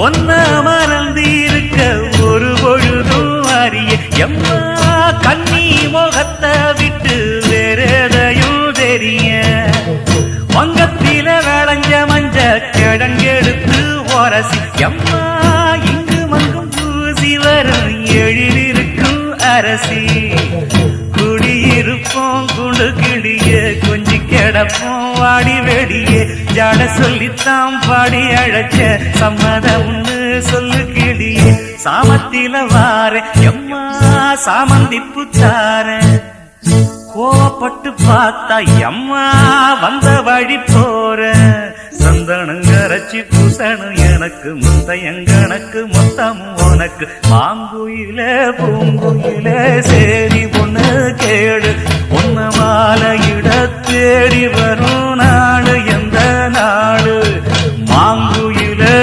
ஒன்ன மறந்திருக்க ஒரு பொழுதும் அறிய எம்மா கண்ணி முகத்தை விட்டு வேறெதையும் தெரிய வங்கத்தில விளைஞ்ச மஞ்ச கிழங்கெடுத்து உரசி எம்மா இங்கு மங்கும் பூசி வரும் எழிலிருக்கும் அரசி குடியிருப்போம் குண்டு கிளிய கொஞ்சி கிடப்போம் வாடி வெடியே ஜாட சொல்லித்தான் பாடி அழைச்ச சம்மதம்னு சொல்லு கிளியே சாமத்தில வார எம்மா சாமந்தி புத்தார கோபப்பட்டு பார்த்தா எம்மா வந்த வழி போற சந்தனங்கரைச்சி பூசணும் எனக்கு முத்தையங்கணக்கு மொத்தமும் உனக்கு மாங்குயில பூங்குயில சேரி பொண்ணு கேடு உன்ன மாலையிட தேடி வரும் நாடு எந்த நாடு